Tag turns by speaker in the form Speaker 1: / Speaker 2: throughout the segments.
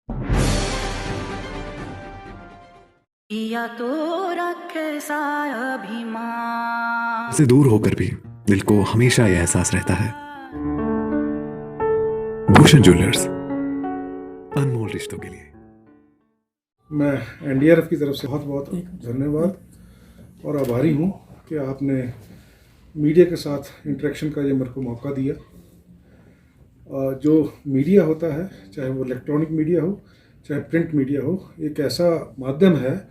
Speaker 1: या तो कैसा अभिमान
Speaker 2: से दूर होकर भी दिल को हमेशा यह एहसास रहता है, भूषण ज्वेलर्स, अनमोल रिश्तों के लिए।
Speaker 3: मैं एनडीआरएफ की तरफ से बहुत बहुत धन्यवाद और आभारी हूँ कि आपने मीडिया के साथ इंटरेक्शन का ये मेरे को मौका दिया। जो मीडिया होता है, चाहे वो इलेक्ट्रॉनिक मीडिया हो चाहे प्रिंट मीडिया हो, एक ऐसा माध्यम है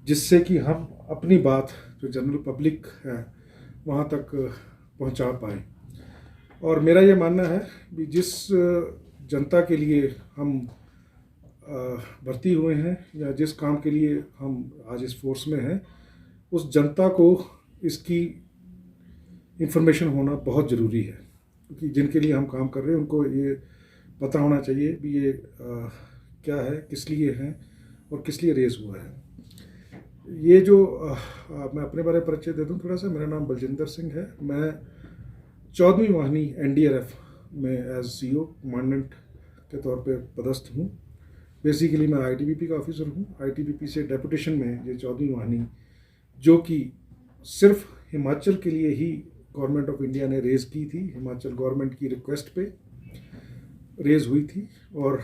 Speaker 3: जिससे कि हम अपनी बात जो जनरल पब्लिक है वहाँ तक पहुँचा पाएँ। और मेरा ये मानना है कि जिस जनता के लिए हम भर्ती हुए हैं या जिस काम के लिए हम आज इस फोर्स में हैं, उस जनता को इसकी इंफॉर्मेशन होना बहुत ज़रूरी है, क्योंकि जिनके लिए हम काम कर रहे हैं उनको ये पता होना चाहिए कि ये क्या है, किस लिए है और किस लिए रेस हुआ है। ये जो मैं अपने बारे में परिचय दे दूं थोड़ा सा। मेरा नाम बलजिंदर सिंह है। मैं 14वीं वाहिनी एनडीआरएफ में एज सीओ कमांडेंट के तौर पे पदस्थ हूँ। बेसिकली मैं आईटीबीपी का ऑफिसर हूँ। आईटीबीपी से डेपुटेशन में ये 14वीं वाहिनी, जो कि सिर्फ हिमाचल के लिए ही गवर्नमेंट ऑफ इंडिया ने रेज़ की थी, हिमाचल गवर्नमेंट की रिक्वेस्ट पे रेज़ हुई थी। और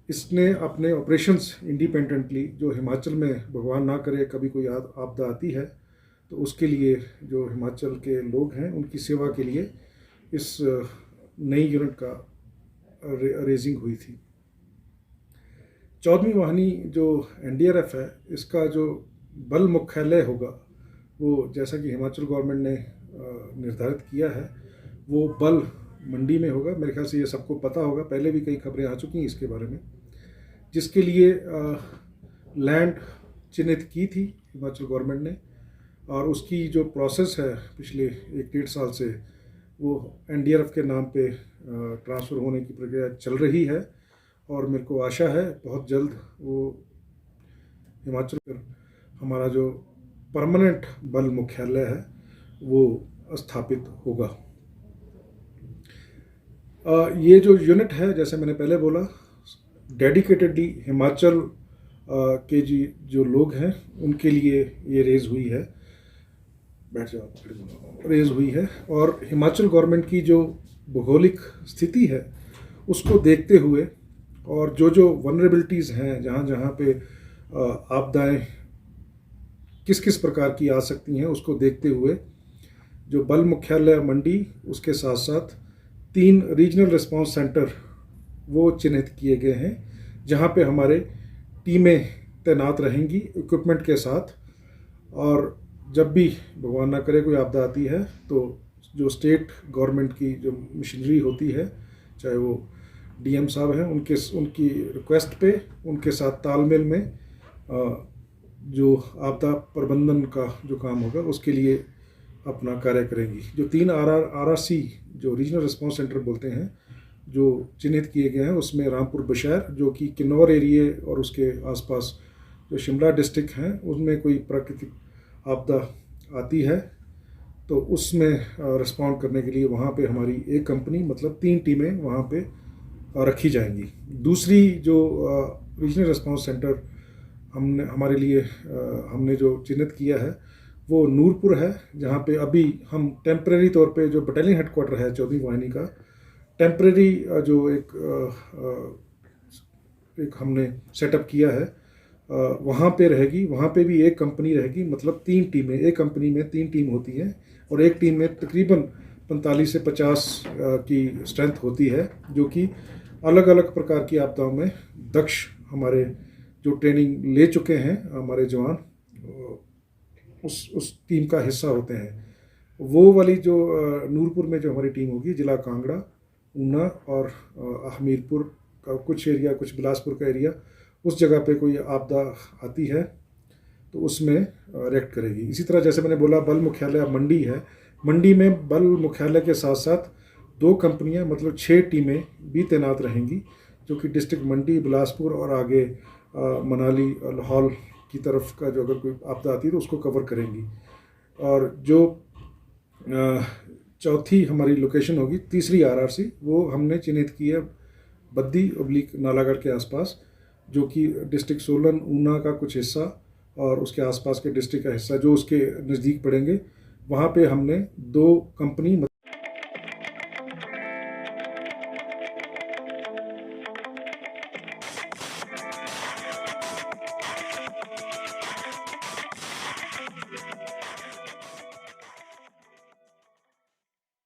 Speaker 3: इसने अपने ऑपरेशंस इंडिपेंडेंटली, जो हिमाचल में भगवान ना करे कभी कोई आपदा आती है तो उसके लिए जो हिमाचल के लोग हैं उनकी सेवा के लिए इस नई यूनिट का रेजिंग हुई थी। 14वीं वाहिनी जो एनडीआरएफ है, इसका जो बल मुख्यालय होगा वो, जैसा कि हिमाचल गवर्नमेंट ने निर्धारित किया है, वो बल मंडी में होगा। मेरे ख्याल से ये सबको पता होगा, पहले भी कई खबरें आ चुकी हैं इसके बारे में, जिसके लिए लैंड चिन्हित की थी हिमाचल गवर्नमेंट ने। और उसकी जो प्रोसेस है पिछले 1-1.5 साल से, वो एनडीआरएफ के नाम पे ट्रांसफ़र होने की प्रक्रिया चल रही है। और मेरे को आशा है बहुत जल्द वो हिमाचल पर हमारा जो परमानेंट बल मुख्यालय है वो स्थापित होगा। ये जो यूनिट है, जैसे मैंने पहले बोला, डेडिकेटेडली हिमाचल के जो लोग हैं उनके लिए ये रेज़ हुई है। बैठ जाओ। रेज़ हुई है और हिमाचल गवर्नमेंट की जो भौगोलिक स्थिति है उसको देखते हुए और जो वनरेबिलिटीज़ हैं, जहाँ जहाँ पे आपदाएं किस किस प्रकार की आ सकती हैं, उसको देखते हुए जो बल मुख्यालय मंडी, उसके साथ साथ 3 रीजनल रिस्पांस सेंटर वो चिन्हित किए गए हैं, जहाँ पे हमारे टीमें तैनात रहेंगी इक्विपमेंट के साथ। और जब भी भगवान ना करे कोई आपदा आती है तो जो स्टेट गवर्नमेंट की जो मशीनरी होती है, चाहे वो डीएम साहब हैं, उनकी रिक्वेस्ट पे उनके साथ तालमेल में जो आपदा प्रबंधन का जो काम होगा उसके लिए अपना कार्य करेंगी। जो 3 आरआरसी जो रीजनल रिस्पांस सेंटर बोलते हैं जो चिन्हित किए गए हैं, उसमें रामपुर बुशैर, जो कि किन्नौर एरिए और उसके आसपास जो शिमला डिस्ट्रिक्ट हैं, उसमें कोई प्राकृतिक आपदा आती है तो उसमें रिस्पॉन्ड करने के लिए वहाँ पे हमारी एक कंपनी, मतलब 3 टीमें वहाँ पे रखी जाएंगी। दूसरी जो रीजनल रिस्पांस सेंटर हमारे लिए हमने जो चिन्हित किया है वो नूरपुर है, जहाँ पे अभी हम टेम्परेरी तौर पे, जो बटालियन हेडक्वार्टर है 14वीं वाहिनी का, टेम्परेरी जो एक हमने सेटअप किया है, वहाँ पे रहेगी। वहाँ पे भी एक कंपनी रहेगी, मतलब 3 टीमें, एक कंपनी में 3 टीम होती हैं और एक टीम में तकरीबन 45 से 50 की स्ट्रेंथ होती है, जो कि अलग अलग प्रकार की आपदाओं में दक्ष, हमारे जो ट्रेनिंग ले चुके हैं हमारे जवान, उस टीम का हिस्सा होते हैं। वो वाली जो नूरपुर में जो हमारी टीम होगी, जिला कांगड़ा, ऊना और हमीरपुर का कुछ एरिया, कुछ बिलासपुर का एरिया, उस जगह पे कोई आपदा आती है तो उसमें रिएक्ट करेगी। इसी तरह जैसे मैंने बोला, बल मुख्यालय मंडी है, मंडी में बल मुख्यालय के साथ साथ 2 कंपनियां, मतलब 6 टीमें भी तैनात रहेंगी, जो कि डिस्ट्रिक्ट मंडी, बिलासपुर और आगे मनाली, लाहौल की तरफ का जो अगर कोई आपदा आती है तो उसको कवर करेंगी। और जो चौथी हमारी लोकेशन होगी, तीसरी आरआरसी, वो हमने चिन्हित की है बद्दी ऑब्लिक नालागढ़ के आसपास, जो कि डिस्ट्रिक्ट सोलन ऊना का कुछ हिस्सा और उसके आसपास के डिस्ट्रिक्ट का हिस्सा जो उसके नज़दीक पड़ेंगे, वहाँ पे हमने 2 कंपनी